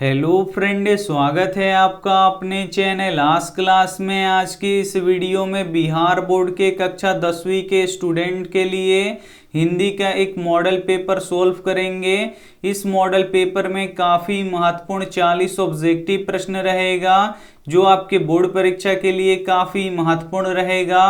Hello friend, स्वागत है आपका अपने चैनल आज क्लास में। आज की इस वीडियो में बिहार बोर्ड के कक्षा 10वीं के स्टूडेंट के लिए हिंदी का एक मॉडल पेपर सोल्व करेंगे। इस मॉडल पेपर में काफ़ी महत्वपूर्ण 40 ऑब्जेक्टिव प्रश्न रहेगा जो आपके बोर्ड परीक्षा के लिए काफ़ी महत्वपूर्ण रहेगा।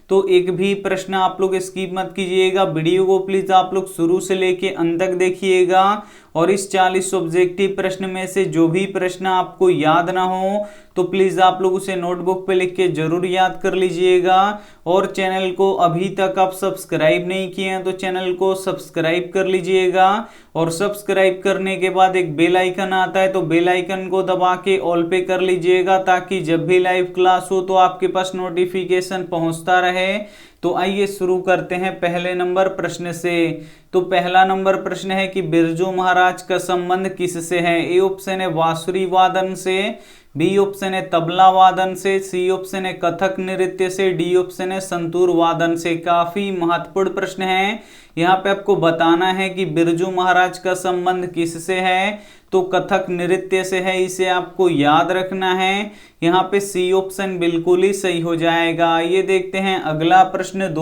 तो एक भी प्रश्न आप लोग स्किप मत कीजिएगा, वीडियो को प्लीज़ आप लोग शुरू से लेके अंत तक देखिएगा। और इस 40 ऑब्जेक्टिव प्रश्न में से जो भी प्रश्न आपको याद ना हो तो प्लीज़ आप लोग उसे नोटबुक पे लिख के जरूर याद कर लीजिएगा। और चैनल को अभी तक आप सब्सक्राइब नहीं किए हैं तो चैनल को सब्सक्राइब कर लीजिएगा। और सब्सक्राइब करने के बाद एक बेल आइकन आता है तो बेल आइकन को दबा के ऑल पे कर लीजिएगा ताकि जब भी लाइव क्लास हो तो आपके पास नोटिफिकेशन पहुंचता रहे। तो आइए शुरू करते हैं पहले नंबर प्रश्न से। तो पहला नंबर प्रश्न है कि बिरजू महाराज का संबंध किससे है। ए ऑप्शन है बांसुरी वादन से, बी ऑप्शन है तबला वादन से, सी ऑप्शन है कथक नृत्य से, डी ऑप्शन है संतूर वादन से। काफी महत्वपूर्ण प्रश्न है। यहाँ पे आपको बताना है कि बिरजू महाराज का संबंध किससे है, तो कथक नृत्य से है, इसे आपको याद रखना है। यहाँ पे सी ऑप्शन बिल्कुल ही सही हो जाएगा। ये देखते हैं अगला प्रश्न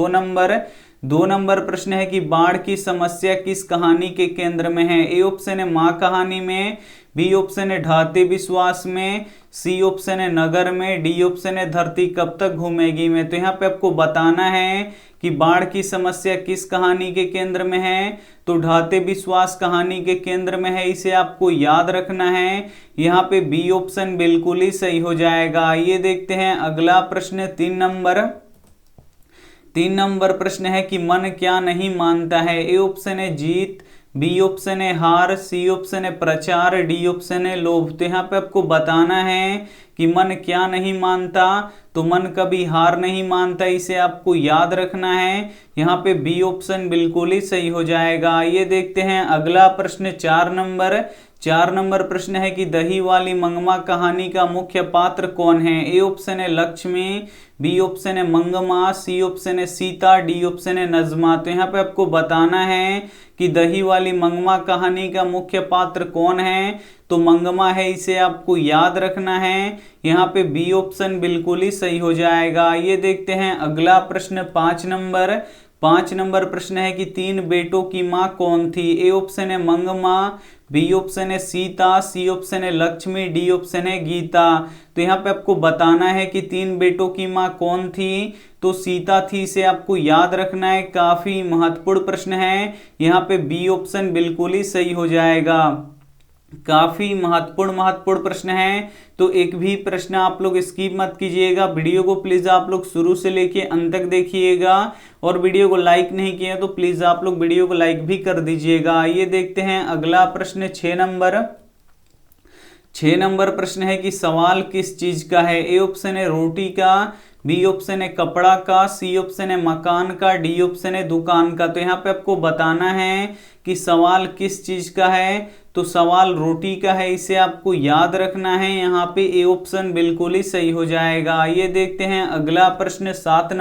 दो नंबर प्रश्न है कि बाढ़ की समस्या किस कहानी के केंद्र में है। ए ऑप्शन है माँ कहानी में, बी ऑप्शन है ढाते विश्वास में, सी ऑप्शन है नगर में, डी ऑप्शन है धरती कब तक घूमेगी में। तो यहाँ पे आपको बताना है कि बाढ़ की समस्या किस कहानी के केंद्र में है, तो ढाते विश्वास कहानी के केंद्र में है, इसे आपको याद रखना है। यहाँ पे बी ऑप्शन बिल्कुल ही सही हो जाएगा। ये देखते हैं अगला प्रश्न तीन नंबर प्रश्न है कि मन क्या नहीं मानता है। ए ऑप्शन है जीत, बी ऑप्शन है हार, सी ऑप्शन है प्रचार, डी ऑप्शन है लोभ। तो यहाँ पे आपको बताना है कि मन क्या नहीं मानता, तो मन कभी हार नहीं मानता, इसे आपको याद रखना है। यहाँ पे बी ऑप्शन बिल्कुल ही सही हो जाएगा। ये देखते हैं अगला प्रश्न चार नंबर प्रश्न है कि दही वाली मंगमा कहानी का मुख्य पात्र कौन है। ए ऑप्शन है लक्ष्मी, बी ऑप्शन है मंगमा, सी ऑप्शन है सीता, डी ऑप्शन है नजमा। तो यहाँ पे आपको बताना है कि दही वाली मंगमा कहानी का मुख्य पात्र कौन है, तो मंगमा है, इसे आपको याद रखना है। यहाँ पे बी ऑप्शन बिल्कुल ही सही हो जाएगा। ये देखते हैं अगला प्रश्न पांच नंबर प्रश्न है कि तीन बेटों की माँ कौन थी। ए ऑप्शन है मंगमा, बी ऑप्शन है सीता, सी ऑप्शन है लक्ष्मी, डी ऑप्शन है गीता। तो यहाँ पे आपको बताना है कि तीन बेटों की माँ कौन थी, तो सीता थी, इसे आपको याद रखना है। काफी महत्वपूर्ण प्रश्न है। यहाँ पे बी ऑप्शन बिल्कुल ही सही हो जाएगा। काफी महत्वपूर्ण प्रश्न है, तो एक भी प्रश्न आप लोग स्किप मत कीजिएगा, वीडियो को प्लीज आप लोग शुरू से लेके अंत तक देखिएगा। और वीडियो को लाइक नहीं किया तो प्लीज आप लोग वीडियो को लाइक भी कर दीजिएगा। ये देखते हैं अगला प्रश्न 6 नंबर प्रश्न है कि सवाल किस चीज का है। ए ऑप्शन है रोटी का, बी ऑप्शन है कपड़ा का, सी ऑप्शन है मकान का, डी ऑप्शन है दुकान का। तो यहाँ पे आपको बताना है कि सवाल किस चीज का है, तो सवाल रोटी का है, इसे आपको याद रखना है। यहाँ पे ए ऑप्शन बिल्कुल ही सही हो जाएगा। ये देखते हैं अगला प्रश्न 7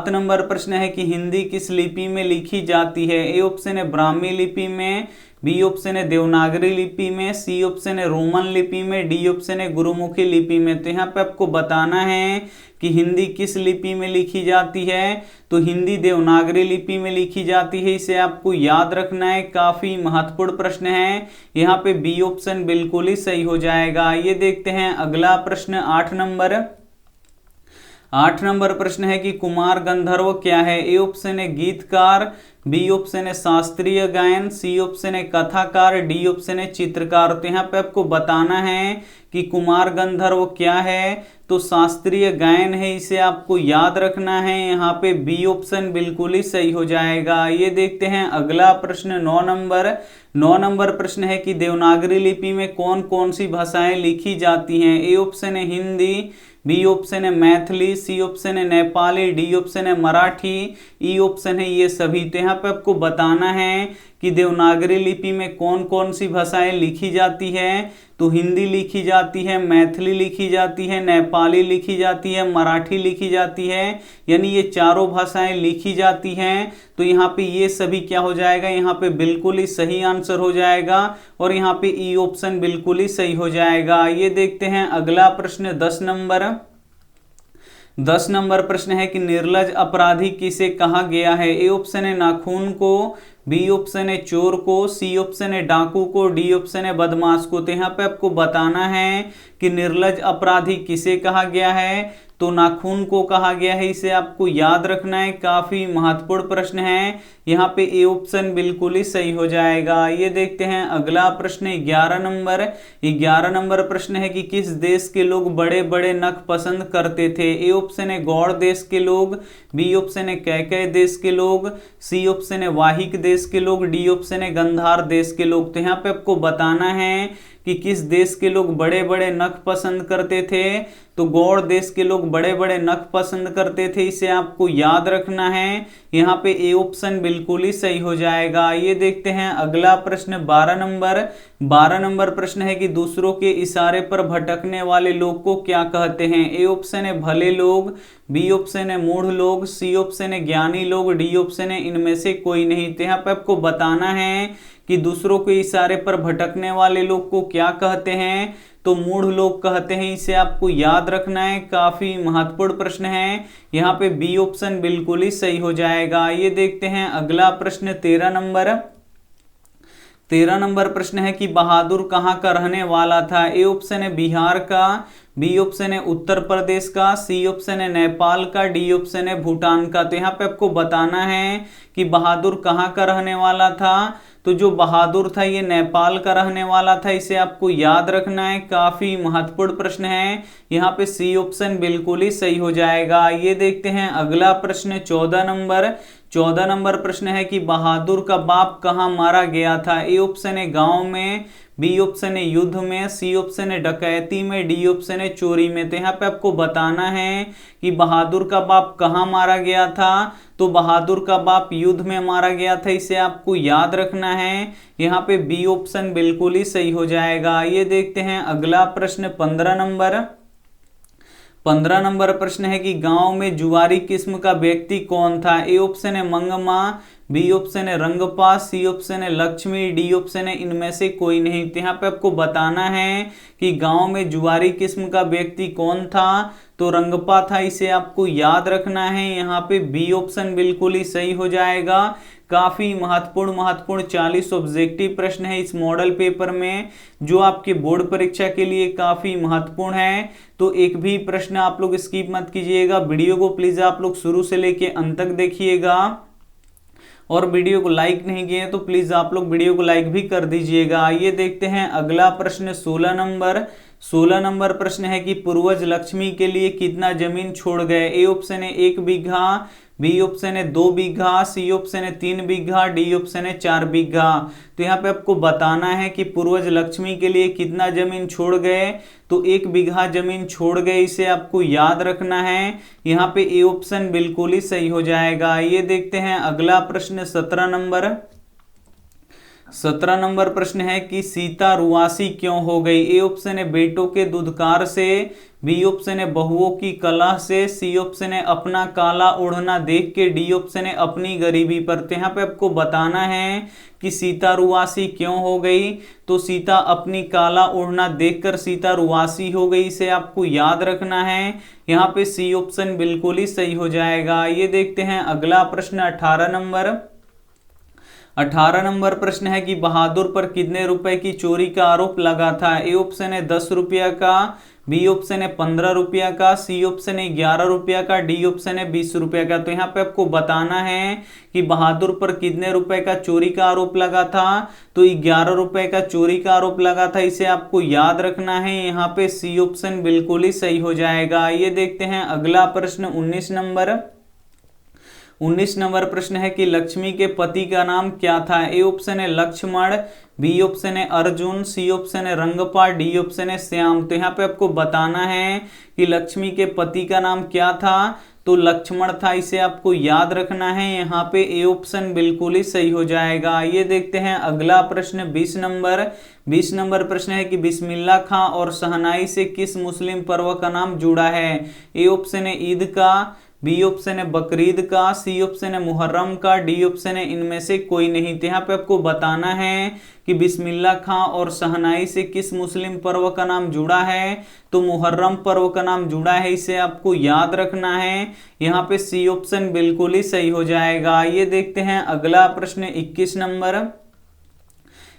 नंबर प्रश्न है कि हिंदी किस लिपि में लिखी जाती है। ए ऑप्शन है ब्राह्मी लिपि में, बी ऑप्शन है देवनागरी लिपि में, सी ऑप्शन है रोमन लिपि में, डी ऑप्शन है गुरुमुखी लिपि में। तो यहाँ पे आपको बताना है कि हिंदी किस लिपि में लिखी जाती है, तो हिंदी देवनागरी लिपि में लिखी जाती है, इसे आपको याद रखना है। काफी महत्वपूर्ण प्रश्न है। यहाँ पे बी ऑप्शन बिल्कुल ही सही हो जाएगा। ये देखते हैं अगला प्रश्न 8 नंबर प्रश्न है कि कुमार गंधर्व क्या है। ए ऑप्शन है गीतकार, बी ऑप्शन है शास्त्रीय गायन, सी ऑप्शन है कथाकार, डी ऑप्शन है चित्रकार। तो यहाँ पे आपको बताना है कि कुमार गंधर्व क्या है, तो शास्त्रीय गायन है, इसे आपको याद रखना है। यहाँ पे बी ऑप्शन बिल्कुल ही सही हो जाएगा। ये देखते हैं अगला प्रश्न 9 नंबर प्रश्न है कि देवनागरी लिपि में कौन कौन सी भाषाएं लिखी जाती हैं। ए ऑप्शन है हिंदी, बी ऑप्शन है मैथिली, सी ऑप्शन है नेपाली, डी ऑप्शन है मराठी, ई ऑप्शन है ये सभी। तो यहाँ पे आपको बताना है कि देवनागरी लिपि में कौन कौन सी भाषाएं लिखी जाती है, तो हिंदी लिखी जाती है, मैथिली लिखी जाती है, नेपाली लिखी जाती है, मराठी लिखी जाती है, यानी ये चारों भाषाएं लिखी जाती हैं। तो यहाँ पे ये सभी क्या हो जाएगा, यहाँ पे बिल्कुल ही सही आंसर हो जाएगा और यहाँ पे ई ऑप्शन बिल्कुल ही सही हो जाएगा। ये देखते हैं अगला प्रश्न 10 नंबर प्रश्न है कि निर्लज अपराधी किसे कहा गया है। ए ऑप्शन है नाखून को, बी ऑप्शन है चोर को, सी ऑप्शन है डाकू को, डी ऑप्शन है बदमाश को। तो यहाँ पे आपको बताना है कि निर्लज अपराधी किसे कहा गया है, तो नाखून को कहा गया है, इसे आपको याद रखना है, काफी महत्वपूर्ण प्रश्न है। यहाँ पे ए ऑप्शन बिल्कुल ही सही हो जाएगा। ये देखते हैं अगला प्रश्न 11 नंबर प्रश्न है कि किस देश के लोग बड़े बड़े नख पसंद करते थे। ए ऑप्शन है गौड़ देश के लोग, बी ऑप्शन है कैकय देश के लोग, सी ऑप्शन है वाहिक देश के लोग, डी ऑप्शन है गंधार देश के लोग। तो यहाँ पे आपको बताना है कि किस देश के लोग बड़े बड़े नख पसंद करते थे, तो गौड़ देश के लोग बड़े बड़े नख पसंद करते थे, इसे आपको याद रखना है। यहाँ पे ए ऑप्शन बिल्कुल ही सही हो जाएगा। ये देखते हैं अगला प्रश्न 12 नंबर प्रश्न है कि दूसरों के इशारे पर भटकने वाले लोग को क्या कहते हैं। ए ऑप्शन है भले लोग, बी ऑप्शन है मूढ़ लोग, सी ऑप्शन है ज्ञानी लोग, डी ऑप्शन है इनमें से कोई नहीं। तो यहाँ पे आपको बताना है कि दूसरों के इशारे पर भटकने वाले लोग को क्या कहते हैं, तो मूढ़ लोग कहते हैं, इसे आपको याद रखना है, काफी महत्वपूर्ण प्रश्न है। यहाँ पे बी ऑप्शन बिल्कुल ही सही हो जाएगा। ये देखते हैं अगला प्रश्न 13 नंबर प्रश्न है कि बहादुर कहाँ का रहने वाला था। ए ऑप्शन है बिहार का, बी ऑप्शन है उत्तर प्रदेश का, सी ऑप्शन है नेपाल का, डी ऑप्शन है भूटान का। तो यहाँ पे आपको बताना है कि बहादुर कहाँ का रहने वाला था, तो जो बहादुर था ये नेपाल का रहने वाला था, इसे आपको याद रखना है, काफी महत्वपूर्ण प्रश्न है। यहाँ पे सी ऑप्शन बिल्कुल ही सही हो जाएगा। ये देखते हैं अगला प्रश्न 14 नंबर प्रश्न है कि बहादुर का बाप कहाँ मारा गया था। ए ऑप्शन है गांव में, बी ऑप्शन है युद्ध में, सी ऑप्शन है डकैती में, डी ऑप्शन है चोरी में। तो यहाँ पे आपको बताना है कि बहादुर का बाप कहाँ मारा गया था, तो बहादुर का बाप युद्ध में मारा गया था, इसे आपको याद रखना है। यहाँ पे बी ऑप्शन बिल्कुल ही सही हो जाएगा। ये देखते हैं अगला प्रश्न 15 नंबर प्रश्न है कि गांव में जुआरी किस्म का व्यक्ति कौन था। ए ऑप्शन है मंगमा, बी ऑप्शन है रंगपा, सी ऑप्शन है लक्ष्मी, डी ऑप्शन है इनमें से कोई नहीं। तो यहाँ पे आपको बताना है कि गांव में जुआरी किस्म का व्यक्ति कौन था, तो रंगपा था, इसे आपको याद रखना है। यहाँ पे बी ऑप्शन बिल्कुल ही सही हो जाएगा। काफी महत्वपूर्ण 40 ऑब्जेक्टिव प्रश्न है इस मॉडल पेपर में, जो आपके बोर्ड परीक्षा के लिए काफी महत्वपूर्ण है। तो एक भी प्रश्न आप लोग स्किप मत कीजिएगा, वीडियो को प्लीज आप लोग शुरू से लेके अंत तक देखिएगा, और वीडियो को लाइक नहीं किए तो प्लीज आप लोग वीडियो को लाइक भी कर दीजिएगा। ये देखते हैं अगला प्रश्न 16 नंबर प्रश्न है कि पूर्वज लक्ष्मी के लिए कितना जमीन छोड़ गए। ए ऑप्शन है 1 बीघा, बी ऑप्शन है 2 बीघा, सी ऑप्शन है 3 बीघा, डी ऑप्शन है 4 बीघा। तो यहाँ पे आपको बताना है कि पूर्वज लक्ष्मी के लिए कितना जमीन छोड़ गए, तो 1 बीघा जमीन छोड़ गए, इसे आपको याद रखना है। यहाँ पे ए ऑप्शन बिल्कुल ही सही हो जाएगा। ये देखते हैं अगला प्रश्न 17 नंबर प्रश्न है कि सीता रुआसी क्यों हो गई। ए ऑप्शन है बेटों के दुधकार से, बी ऑप्शन है बहुओं की कलह से, सी ऑप्शन है अपना काला ओढ़ना देख के, डी ऑप्शन है अपनी गरीबी पर। तो यहाँ पे आपको बताना है कि सीता रुआसी क्यों हो गई, तो सीता अपनी काला ओढ़ना देखकर सीता रुआसी हो गई, इसे आपको याद रखना है। यहाँ पे सी ऑप्शन बिल्कुल ही सही हो जाएगा। ये देखते हैं अगला प्रश्न 18 नंबर प्रश्न है कि बहादुर पर कितने रुपए की चोरी का आरोप लगा था। ए ऑप्शन है 10 रुपया का, बी ऑप्शन है 15 रुपया का, सी ऑप्शन है 11 रुपया का, डी ऑप्शन है 20 रुपया का। तो यहाँ पे आपको बताना है कि बहादुर पर कितने रुपए का चोरी का आरोप लगा था, तो 11 रुपए का चोरी का आरोप लगा था, इसे आपको याद रखना है। यहाँ पे सी ऑप्शन बिल्कुल ही सही हो जाएगा। ये देखते हैं अगला प्रश्न 19 नंबर प्रश्न है कि लक्ष्मी के पति का नाम क्या था। ए ऑप्शन है लक्ष्मण, बी ऑप्शन है अर्जुन, सी ऑप्शन है रंगपा, डी ऑप्शन है श्याम। तो यहाँ पे आपको बताना है कि लक्ष्मी के पति का नाम क्या था, तो लक्ष्मण था, इसे आपको याद रखना है। यहाँ पे ए ऑप्शन बिल्कुल ही सही हो जाएगा। आइए देखते हैं अगला प्रश्न 20 नंबर प्रश्न है कि बिस्मिल्लाह खां और शहनाई से किस मुस्लिम पर्व का नाम जुड़ा है। ए ऑप्शन है ईद का, बी ऑप्शन है बकरीद का, सी ऑप्शन है मुहर्रम का, डी ऑप्शन है इनमें से कोई नहीं। तो यहाँ पे आपको बताना है कि बिस्मिल्लाह खां और शहनाई से किस मुस्लिम पर्व का नाम जुड़ा है। तो मुहर्रम पर्व का नाम जुड़ा है, इसे आपको याद रखना है। यहाँ पे सी ऑप्शन बिल्कुल ही सही हो जाएगा। ये देखते हैं अगला प्रश्न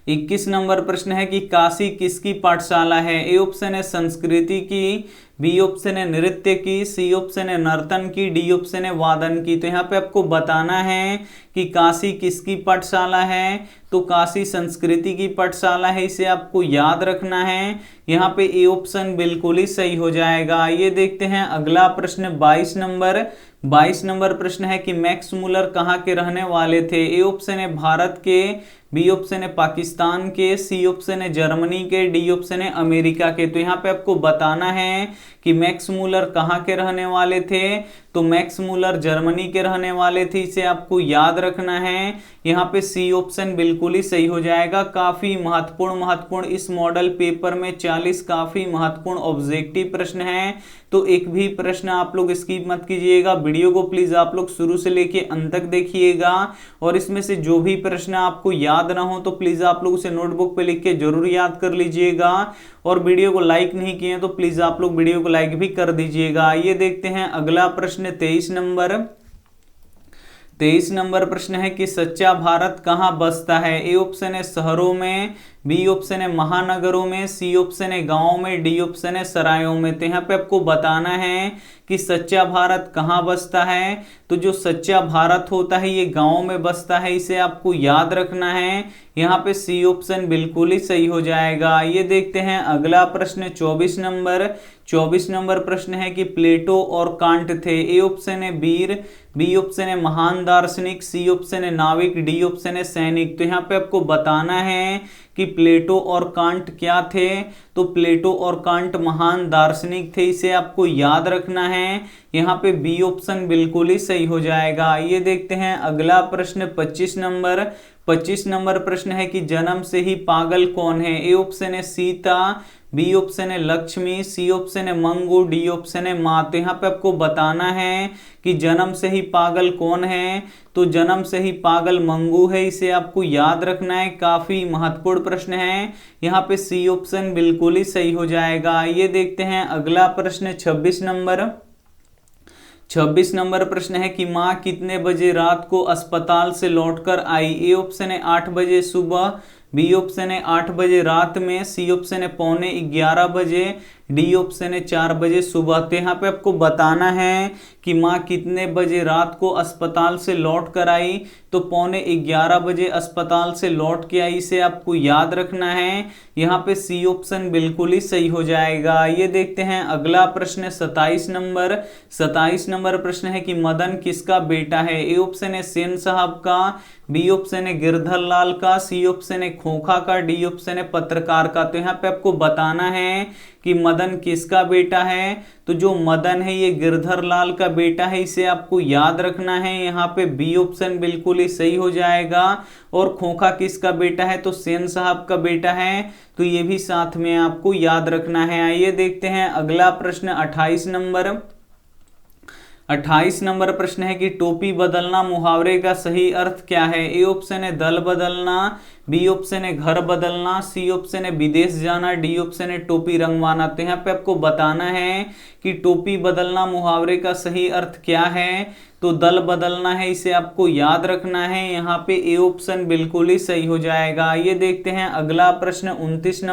21 नंबर प्रश्न है कि काशी किसकी पाठशाला है। ए ऑप्शन है संस्कृति की, बी ऑप्शन है नृत्य की, सी ऑप्शन है नर्तन की, डी ऑप्शन है वादन की। तो यहाँ पे आपको बताना है कि काशी किसकी पाठशाला है। तो काशी संस्कृति की पाठशाला है, इसे आपको याद रखना है। यहाँ पे ए ऑप्शन बिल्कुल ही सही हो जाएगा। ये देखते हैं अगला प्रश्न 22 नंबर प्रश्न है कि मैक्स मुलर कहाँ के रहने वाले थे। ए ऑप्शन है भारत के, बी ऑप्शन है पाकिस्तान के, सी ऑप्शन है जर्मनी के, डी ऑप्शन है अमेरिका के। तो यहाँ पे आपको बताना है कि मैक्स मुलर कहाँ के रहने वाले थे। तो मैक्स मुलर जर्मनी के रहने वाले थे, इसे आपको याद रखना है। यहाँ पे सी ऑप्शन बिल्कुल ही सही हो जाएगा। काफी महत्वपूर्ण इस मॉडल पेपर में 40 काफी महत्वपूर्ण ऑब्जेक्टिव प्रश्न हैं। तो एक भी प्रश्न आप लोग स्किप मत कीजिएगा। वीडियो को प्लीज आप लोग शुरू से लेके अंत तक देखिएगा और इसमें से जो भी प्रश्न आपको याद ना हो तो प्लीज आप लोग उसे नोटबुक पे लिख के जरूर याद कर लीजिएगा। और वीडियो को लाइक नहीं किए तो प्लीज आप लोग वीडियो को लाइक भी कर दीजिएगा। आइए देखते हैं अगला प्रश्न 23 नंबर प्रश्न है कि सच्चा भारत कहाँ बसता है। ए ऑप्शन है शहरों में, बी ऑप्शन है महानगरों में, सी ऑप्शन है गांवों में, डी ऑप्शन है सरायों में। तो यहाँ पे आपको बताना है कि सच्चा भारत कहाँ बसता है। तो जो सच्चा भारत होता है ये गांवों में बसता है, इसे आपको याद रखना है। यहाँ पे सी ऑप्शन बिल्कुल ही सही हो जाएगा। ये देखते हैं अगला प्रश्न 24 नंबर प्रश्न है कि प्लेटो और कांट थे। ए ऑप्शन है वीर, बी ऑप्शन है महान दार्शनिक, सी ऑप्शन है नाविक, डी ऑप्शन है सैनिक। तो यहाँ पे आपको बताना है कि प्लेटो और कांट क्या थे। तो प्लेटो और कांट महान दार्शनिक थे, इसे आपको याद रखना है। यहाँ पे बी ऑप्शन बिल्कुल ही सही हो जाएगा। ये देखते हैं अगला प्रश्न 25 नंबर प्रश्न है कि जन्म से ही पागल कौन है। ए ऑप्शन है सीता, बी ऑप्शन है लक्ष्मी, सी ऑप्शन है मंगू, डी ऑप्शन है माँ। तो यहाँ पे आपको बताना है कि जन्म से ही पागल कौन है। तो जन्म से ही पागल मंगू है, इसे आपको याद रखना है। काफी महत्वपूर्ण प्रश्न है। यहाँ पे सी ऑप्शन बिल्कुल ही सही हो जाएगा। ये देखते हैं अगला प्रश्न 26 नंबर प्रश्न है कि माँ कितने बजे रात को अस्पताल से लौटकर आई। ए ऑप्शन है 8 बजे सुबह, बी ऑप्शन है 8 बजे रात में, सी ऑप्शन है 11:15 बजे, डी ऑप्शन है 4 बजे सुबह। तो यहाँ पे आपको बताना है कि माँ कितने बजे रात को अस्पताल से लौट कर आई। तो 11:15 बजे अस्पताल से लौट के आई, इसे आपको याद रखना है। यहाँ पे सी ऑप्शन बिल्कुल ही सही हो जाएगा। ये देखते हैं अगला प्रश्न 27 नंबर प्रश्न है कि मदन किसका बेटा है। ए ऑप्शन है सेन साहब का, बी ऑप्शन है गिरधर लाल का, सी ऑप्शन है खोखा का, डी ऑप्शन है पत्रकार का। तो यहाँ पे आपको बताना है कि मदन किसका बेटा है। तो जो मदन है ये गिरधर लाल का बेटा है, इसे आपको याद रखना है। यहाँ पे बी ऑप्शन बिल्कुल ही सही हो जाएगा। और खोखा किसका बेटा है, तो सेन साहब का बेटा है। तो ये भी साथ में आपको याद रखना है। आइए देखते हैं अगला प्रश्न 28 नंबर प्रश्न है कि टोपी बदलना मुहावरे का सही अर्थ क्या है। ए ऑप्शन है दल बदलना, बी ऑप्शन है घर बदलना, सी ऑप्शन है विदेश जाना, डी ऑप्शन है टोपी रंगवाना। तो यहाँ पे आपको बताना है कि टोपी बदलना मुहावरे का सही अर्थ क्या है। तो दल बदलना है, इसे आपको याद रखना है। यहाँ पे ए ऑप्शन बिल्कुल ही सही हो जाएगा। ये देखते हैं अगला प्रश्न 29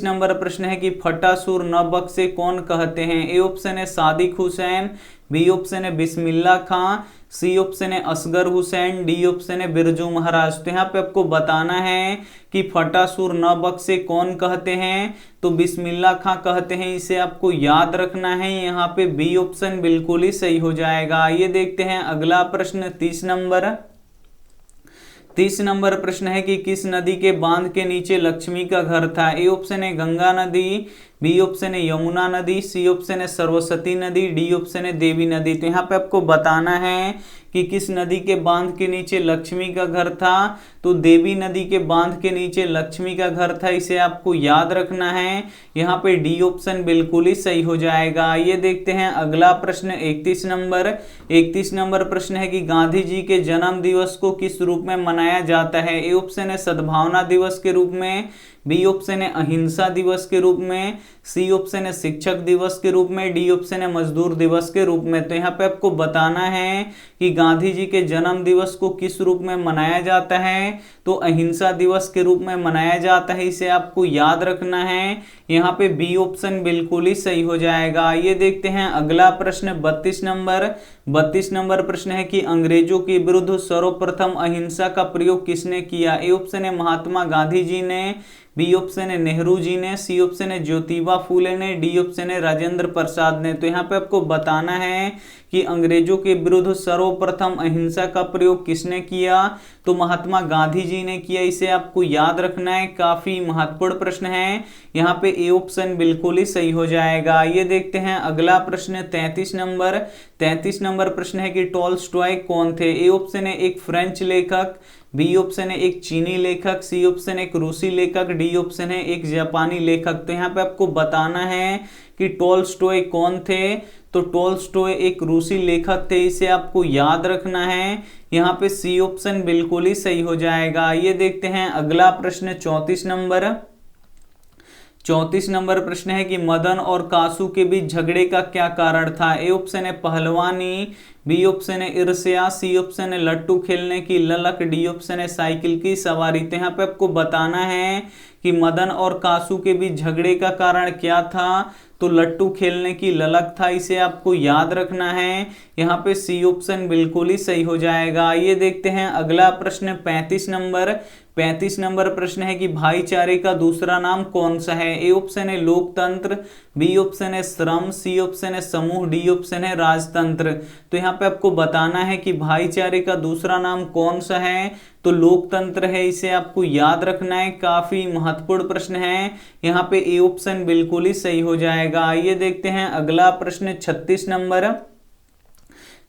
नंबर प्रश्न है कि फटासुर न बख्शे कौन कहते हैं। ए ऑप्शन है सादिक हुसैन, बी ऑप्शन है बिस्मिल्लाह खां, सी ऑप्शन है असगर हुसैन, डी ऑप्शन है बिरजू महाराज। तो यहाँ पे आपको बताना है कि फटासुर न बख्शे कौन कहते हैं। तो बिस्मिल्लाह खां कहते हैं, इसे आपको याद रखना है। यहाँ पे बी ऑप्शन बिल्कुल ही सही हो जाएगा। ये देखते हैं अगला प्रश्न 30 30 नंबर प्रश्न है कि किस नदी के बांध के नीचे लक्ष्मी का घर था। ए ऑप्शन है गंगा नदी, बी ऑप्शन है यमुना नदी, सी ऑप्शन है सरस्वती नदी, डी ऑप्शन है देवी नदी। तो यहाँ पे आपको बताना है कि किस नदी के बांध के नीचे लक्ष्मी का घर था। तो देवी नदी के बांध के नीचे लक्ष्मी का घर था, इसे आपको याद रखना है। यहाँ पे डी ऑप्शन बिल्कुल ही सही हो जाएगा। ये देखते हैं अगला प्रश्न 31 नंबर। 31 नंबर प्रश्न है कि गांधी जी के जन्म दिवस को किस रूप में मनाया जाता है। ए ऑप्शन है सद्भावना दिवस के रूप में, बी ऑप्शन है अहिंसा दिवस के रूप में, सी ऑप्शन है शिक्षक दिवस के रूप में, डी ऑप्शन है मजदूर दिवस के रूप में। तो यहाँ पे आपको बताना है कि गांधी जी के जन्म दिवस को किस रूप में मनाया जाता है। तो अहिंसा दिवस के रूप में मनाया जाता है, इसे आपको याद रखना है। यहाँ पे बी ऑप्शन बिल्कुल ही सही हो जाएगा। ये देखते हैं अगला प्रश्न 32 नंबर। 32 नंबर प्रश्न है कि अंग्रेजों के विरुद्ध सर्वप्रथम अहिंसा का प्रयोग किसने किया। ए ऑप्शन है महात्मा गांधी जी ने, बी ऑप्शन है नेहरू जी ने, सी ऑप्शन है ज्योतिबा फूले ने, डी ऑप्शन है राजेंद्र प्रसाद ने। तो यहाँ पे आपको बताना है कि अंग्रेजों के विरुद्ध सर्वप्रथम अहिंसा का प्रयोग किसने किया। तो महात्मा गांधी जी ने किया, इसे आपको याद रखना है। काफी महत्वपूर्ण प्रश्न है, यहाँ पे ए ऑप्शन बिल्कुल ही सही हो जाएगा। ये देखते हैं अगला प्रश्न 33 नंबर। 33 नंबर प्रश्न है कि टॉल्स्टॉय कौन थे। ए ऑप्शन है एक फ्रेंच लेखक, बी ऑप्शन है एक चीनी लेखक, सी ऑप्शन है एक रूसी लेखक, डी ऑप्शन है एक जापानी लेखक। तो यहाँ पे आपको बताना है कि टॉल्स्टॉय कौन थे। तो टॉल्स्टॉय एक रूसी लेखक थे, इसे आपको याद रखना है। यहाँ पे सी ऑप्शन बिल्कुल ही सही हो जाएगा। ये देखते हैं अगला प्रश्न 34 नंबर। 34 नंबर प्रश्न है कि मदन और कासू के बीच झगड़े का क्या कारण था। ए ऑप्शन है पहलवानी, बी ऑप्शन है ईर्ष्या, सी ऑप्शन है लट्टू खेलने की ललक, डी ऑप्शन है साइकिल की सवारी। तो यहाँ पे आपको बताना है कि मदन और कासू के बीच झगड़े का कारण क्या था। तो लट्टू खेलने की ललक था, इसे आपको याद रखना है। यहाँ पे सी ऑप्शन बिल्कुल ही सही हो जाएगा। ये देखते हैं अगला प्रश्न 35 नंबर। 35 नंबर प्रश्न है कि भाईचारे का दूसरा नाम कौन सा है। ए ऑप्शन है लोकतंत्र, बी ऑप्शन है श्रम, सी ऑप्शन है समूह, डी ऑप्शन है राजतंत्र। तो यहाँ पे आपको बताना है कि भाईचारे का दूसरा नाम कौन सा है। तो लोकतंत्र है, इसे आपको याद रखना है। काफी महत्वपूर्ण प्रश्न है, यहाँ पे ए ऑप्शन बिल्कुल ही सही हो जाएगा। ये देखते हैं अगला प्रश्न 36 नंबर।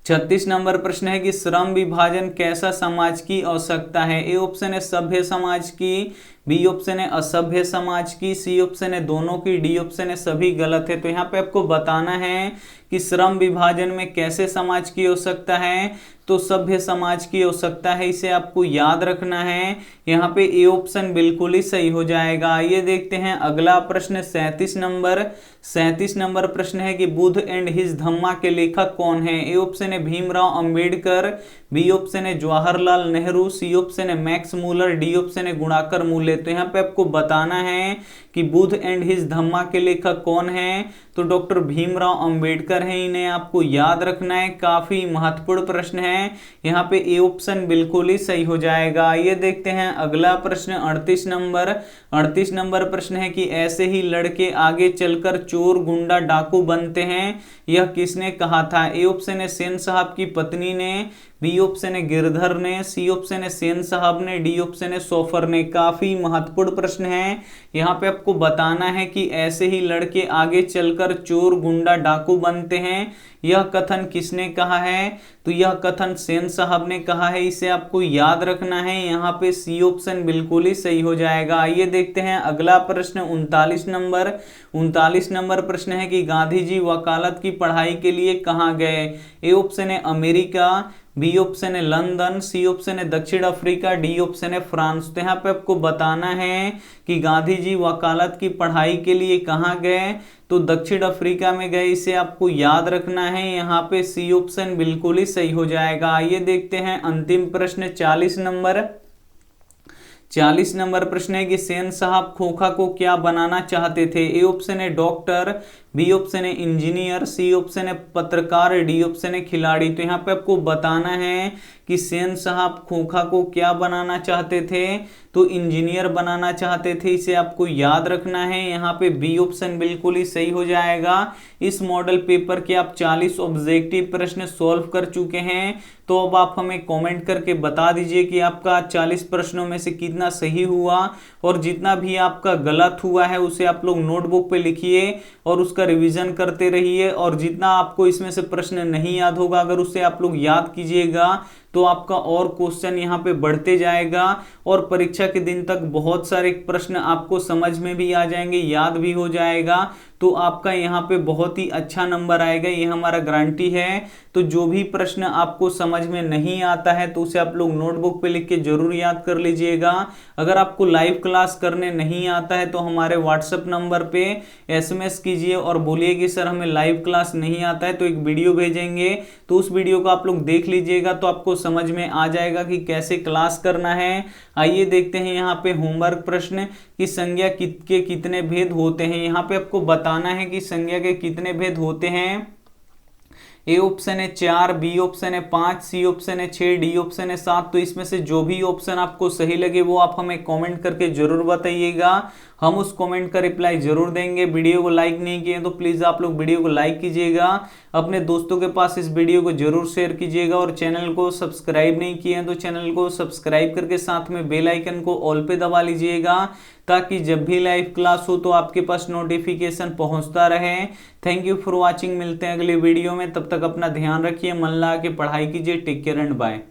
36 नंबर प्रश्न है कि श्रम विभाजन कैसा समाज की आवश्यकता है। ए ऑप्शन है सभ्य समाज की, बी ऑप्शन है असभ्य समाज की, सी ऑप्शन है दोनों की, डी ऑप्शन है सभी गलत है। तो यहाँ पे आपको बताना है कि श्रम विभाजन में कैसे समाज की आवश्यकता है। तो सभ्य समाज की आवश्यकता है, इसे आपको याद रखना है। यहाँ पे ए ऑप्शन बिल्कुल ही सही हो जाएगा। ये देखते हैं अगला प्रश्न 37 नंबर। 37 नंबर प्रश्न है कि बुद्ध एंड हिज धम्मा के लेखक कौन है। ए ऑप्शन है भीमराव अंबेडकर, बी ऑप्शन है जवाहरलाल नेहरू, सी ऑप्शन है मैक्स मूलर, डी ऑप्शन है गुणाकर मूले। तो यहाँ पे आपको बताना है कि बुद्ध एंड हिज धम्मा के लेखक कौन है। तो डॉक्टर भीमराव अंबेडकर हैं, इन्हें आपको याद रखना है। काफी महत्वपूर्ण प्रश्न है, यहाँ पे ए ऑप्शन बिल्कुल ही सही हो जाएगा। ये देखते हैं अगला प्रश्न 38 नंबर। 38 नंबर प्रश्न है कि ऐसे ही लड़के आगे चलकर चोर गुंडा डाकू बनते हैं, यह किसने कहा था। ए ऑप्शन है सेन साहब की पत्नी ने, बी ऑप्शन है गिरधर ने, सी ऑप्शन है सेन साहब ने, डी ऑप्शन है सोफर ने। काफी महत्वपूर्ण प्रश्न है, यहाँ पे आपको बताना है कि ऐसे ही लड़के आगे चलकर चोर गुंडा डाकू बनते हैं, यह कथन किसने कहा है। तो यह कथन सेन साहब ने कहा है, इसे आपको याद रखना है। यहाँ पे सी ऑप्शन बिल्कुल ही सही हो जाएगा। ये देखते हैं अगला प्रश्न 39 नंबर। 39 नंबर प्रश्न है कि गांधी जी वकालत की पढ़ाई के लिए कहाँ गए। ए ऑप्शन है अमेरिका, बी ऑप्शन है लंदन, सी ऑप्शन है दक्षिण अफ्रीका, डी ऑप्शन है फ्रांस। तो यहाँ पे आपको बताना है कि गांधी जी वकालत की पढ़ाई के लिए कहाँ गए। तो दक्षिण अफ्रीका में गए, इसे आपको याद रखना है। यहाँ पे सी ऑप्शन बिल्कुल ही सही हो जाएगा। ये देखते हैं अंतिम प्रश्न 40 नंबर। 40 नंबर प्रश्न है कि सेन साहब खोखा को क्या बनाना चाहते थे। ए ऑप्शन है डॉक्टर, बी ऑप्शन है इंजीनियर, सी ऑप्शन है पत्रकार, डी ऑप्शन है खिलाड़ी। तो यहाँ पे आपको बताना है कि सेन साहब खोखा को क्या बनाना चाहते थे, तो इंजीनियर बनाना चाहते थे। इसे आपको याद रखना है। यहाँ पे बी ऑप्शन बिल्कुल ही सही हो जाएगा। इस मॉडल पेपर के आप 40 ऑब्जेक्टिव प्रश्न सॉल्व कर चुके हैं। तो अब आप हमें कमेंट करके बता दीजिए कि आपका 40 प्रश्नों में से कितना सही हुआ, और जितना भी आपका गलत हुआ है उसे आप लोग नोटबुक पे लिखिए और उसका रिवीजन करते रहिए। और जितना आपको इसमें से प्रश्न नहीं याद होगा, अगर उसे आप लोग याद कीजिएगा तो आपका और क्वेश्चन यहाँ पे बढ़ते जाएगा, और परीक्षा के दिन तक बहुत सारे प्रश्न आपको समझ में भी आ जाएंगे, याद भी हो जाएगा। तो आपका यहाँ पे बहुत ही अच्छा नंबर आएगा, ये हमारा गारंटी है। तो जो भी प्रश्न आपको समझ में नहीं आता है तो उसे आप लोग नोटबुक पे लिख के जरूर याद कर लीजिएगा। अगर आपको लाइव क्लास करने नहीं आता है तो हमारे व्हाट्सएप नंबर पे SMS कीजिए और बोलिए कि सर हमें लाइव क्लास नहीं आता है, तो एक वीडियो भेजेंगे, तो उस वीडियो को आप लोग देख लीजिएगा तो आपको समझ में आ जाएगा कि कैसे क्लास करना है। आइए देखते हैं यहाँ पे होमवर्क प्रश्न कि संज्ञा के कितने भेद होते हैं। यहाँ पे आपको बताना है कि संज्ञा के कितने भेद होते हैं। ए ऑप्शन है 4, बी ऑप्शन है 5, सी ऑप्शन है 6, डी ऑप्शन है 7। तो इसमें से जो भी ऑप्शन आपको सही लगे वो आप हमें कमेंट करके जरूर बताइएगा, हम उस कमेंट का रिप्लाई जरूर देंगे। वीडियो को लाइक नहीं किए तो प्लीज आप लोग वीडियो को लाइक कीजिएगा, अपने दोस्तों के पास इस वीडियो को जरूर शेयर कीजिएगा, और चैनल को सब्सक्राइब नहीं किए हैं तो चैनल को सब्सक्राइब करके साथ में बेल आइकन को ऑल पे दबा लीजिएगा, ताकि जब भी लाइव क्लास हो तो आपके पास नोटिफिकेशन पहुंचता रहे। थैंक यू फॉर वॉचिंग, मिलते हैं अगले वीडियो में, तब तक अपना ध्यान रखिए, मन लगा के पढ़ाई कीजिए। Take care and bye.